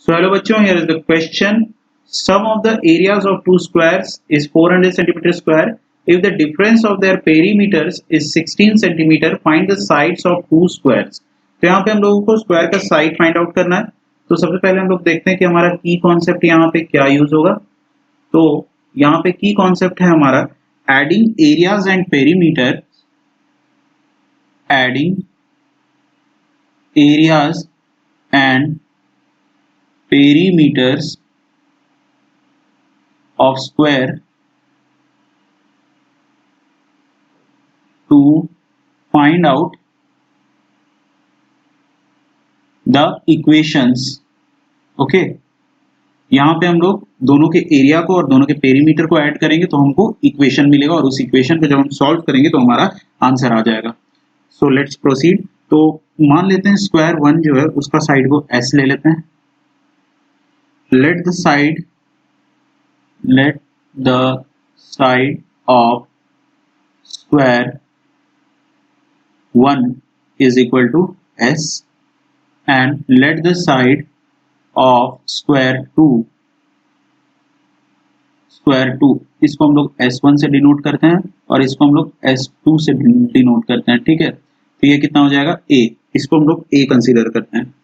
So hello बच्चों, here is the question. Sum of the areas of two squares is 400 centimeter square. If the difference of their perimeters is 16 centimeter, find the sides of two squares. तो यहाँ पे हम लोगों को square का side find out करना है. तो सबसे पहले हम लोग देखते हैं कि हमारा की कॉन्सेप्ट यहाँ पे क्या यूज होगा. तो यहाँ पे की कॉन्सेप्ट है हमारा adding areas and perimeter, adding areas and perimeters of square to find out the equations. Okay यहाँ पे हम लोग दोनों के एरिया को और दोनों के पेरीमीटर को ऐड करेंगे तो हमको इक्वेशन मिलेगा और उस इक्वेशन को जब हम सॉल्व करेंगे तो हमारा आंसर आ जाएगा. So let's proceed. तो मान लेते हैं स्क्वायर वन जो है उसका साइड को एस ले लेते हैं. let the side of square 1 is equal to s and let the side of square 2 इसको हम लोग s1 से डिनोट करते हैं और इसको हम लोग s2 से डिनोट करते हैं. ठीक है, तो ये कितना हो जाएगा a. इसको हम लोग a कंसीडर करते हैं.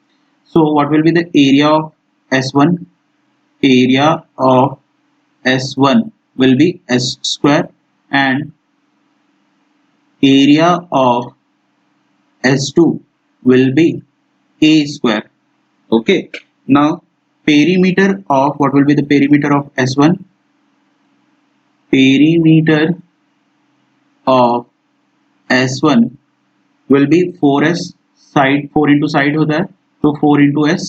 So what will be the area of s1? area of S1 will be S square and area of S2 will be A square. Okay, now perimeter of what will be the perimeter of S1? Perimeter of S1 will be 4S. side 4 into side होता है तो 4 into S.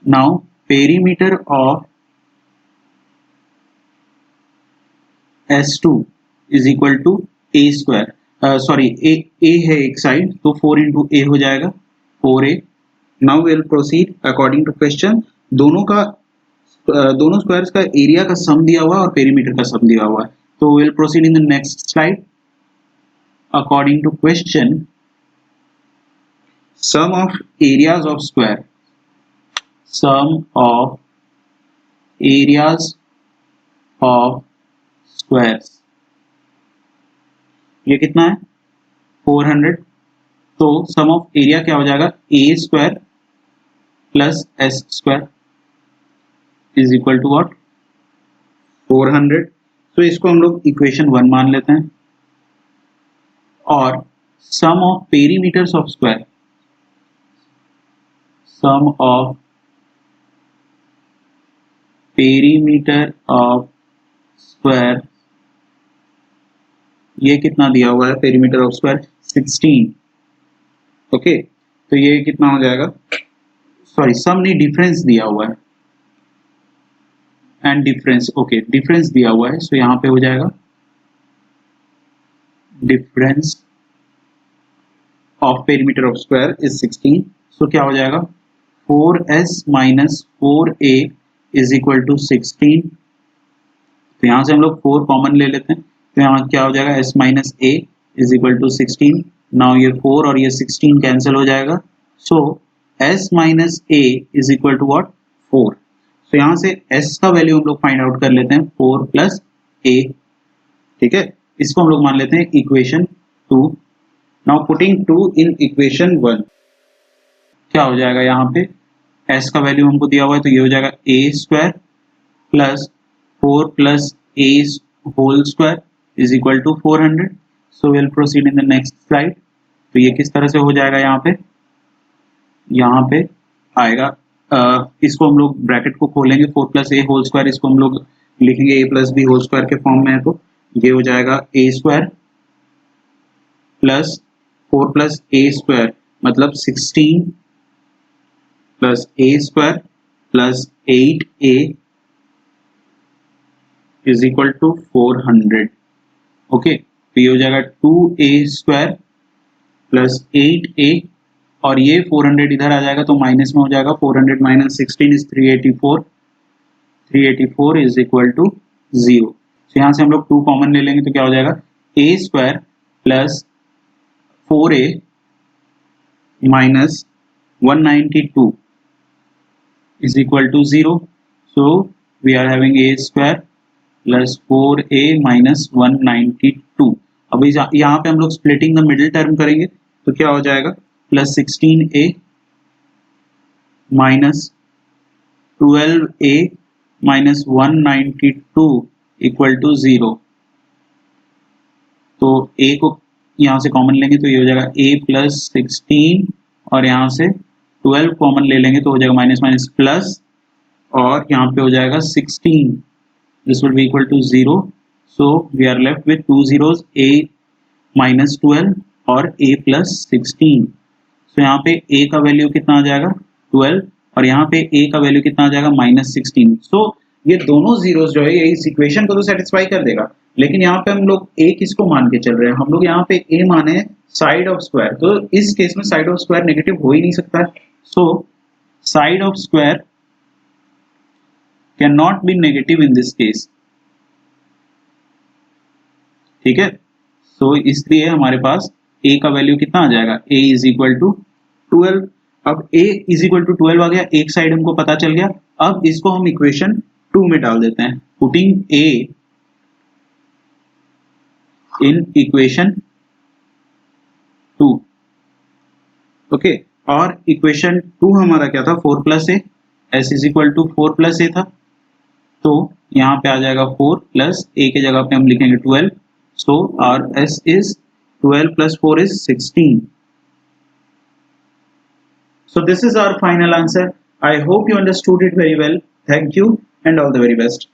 now perimeter of S2 is equal to A square. Sorry A है एक side तो 4 into A हो जाएगा 4A. Now will proceed according to question. दोनों squares का एरिया का सम दिया हुआ है और पेरीमीटर का सम दिया हुआ है. तो will proceed in the next slide. According to question, sum of areas of square, sum of areas of squares, ये कितना है 400. तो सम ऑफ एरिया क्या हो जाएगा a square plus s square is equal to what 400. तो इसको हम लोग इक्वेशन 1 मान लेते हैं. और sum of perimeters of square, sum of perimeter of square, ये कितना दिया हुआ है पेरीमीटर ऑफ स्क्वायर 16. ओके, तो ये कितना हो जाएगा, सॉरी सम नहीं डिफरेंस दिया हुआ है एंड डिफरेंस. ओके, डिफरेंस दिया हुआ है. सो यहाँ पे हो जाएगा difference of perimeter of square is 16. सो क्या हो जाएगा 4s minus 4a is equal to 16. तो यहाँ से हम लोग 4 कॉमन ले लेते हैं तो यहाँ क्या हो जाएगा s minus a is equal to 16. Now ये 4 और ये 16 कैंसिल हो जाएगा. So s minus a is equal to what 4. तो यहाँ से s का वैल्यू हम लोग फाइंड आउट कर लेते हैं 4 प्लस a. ठीक है, इसको हम लोग मान लेते हैं equation 2. Now putting 2 in equation 1, क्या हो जाएगा यहाँ पे s का वैल्यू हमको दिया हुआ है तो ये हो जाएगा a square plus 4 plus a whole square is equal to 400. So will proceed in the next slide. तो ये किस तरह से हो जाएगा यहाँ पे आएगा इसको हम लोग ब्रैकेट को खोलेंगे 4 प्लस a होल स्क्वायर, इसको हम लोग लिखेंगे a plus b whole square के फॉर्म में है. तो ये हो जाएगा a square plus 4 plus a square मतलब 16 plus a square plus 8a is equal to 400. Okay, तो ये हो जाएगा 2a स्क्वायर प्लस 8a और ये 400 इधर आ जाएगा तो माइनस में हो जाएगा. 400 minus 16 is 384. 384 is equal to 0. तो यहाँ से हम लोग 2 कॉमन ले लेंगे तो क्या हो जाएगा a square plus 4a minus 192 is equal to 0. So we are having a square plus 4a minus 192. अब यहाँ पे हम लोग splitting the middle term करेंगे तो क्या हो जाएगा plus 16a minus 12a minus 192 equal to 0. तो a को यहाँ से कॉमन लेंगे तो ये हो जाएगा a plus 16 और यहाँ से 12 कॉमन ले लेंगे तो हो जाएगा माइनस माइनस प्लस और यहाँ पे हो जाएगा 16. This will be equal to 0. So we are left with 2 zeros, a minus 12 और a plus 16. सो यहाँ पे a का वैल्यू कितना आ जाएगा 12 और यहाँ पे a का वैल्यू कितना आ जाएगा माइनस 16. सो ये दोनों जीरोस जो है ये इस इक्वेशन को तो सेटिस्फाई कर देगा, लेकिन यहाँ पे हम लोग a किसको मान के चल रहे हैं, हम लोग यहाँ पे a माने साइड ऑफ स्क्वायर, तो इस केस में साइड ऑफ स्क्वायर नेगेटिव हो ही नहीं सकता है. So side of square can not be negative in this case. ठीक है, सो इसलिए हमारे पास a का वैल्यू कितना आ जाएगा, a इज इक्वल टू 12. अब a इज इक्वल टू 12 आ गया, एक साइड हमको पता चल गया. अब इसको हम इक्वेशन 2 में डाल देते हैं, putting a in equation 2. Okay, और इक्वेशन 2 हमारा क्या था 4 plus A, s is equal to 4 plus A था, तो यहाँ पे आ जाएगा 4 प्लस a के जगह पे हम लिखेंगे 12. So our S is 12 plus 4 is 16. So this is our final answer. I hope you understood it very well. Thank you and all the very best.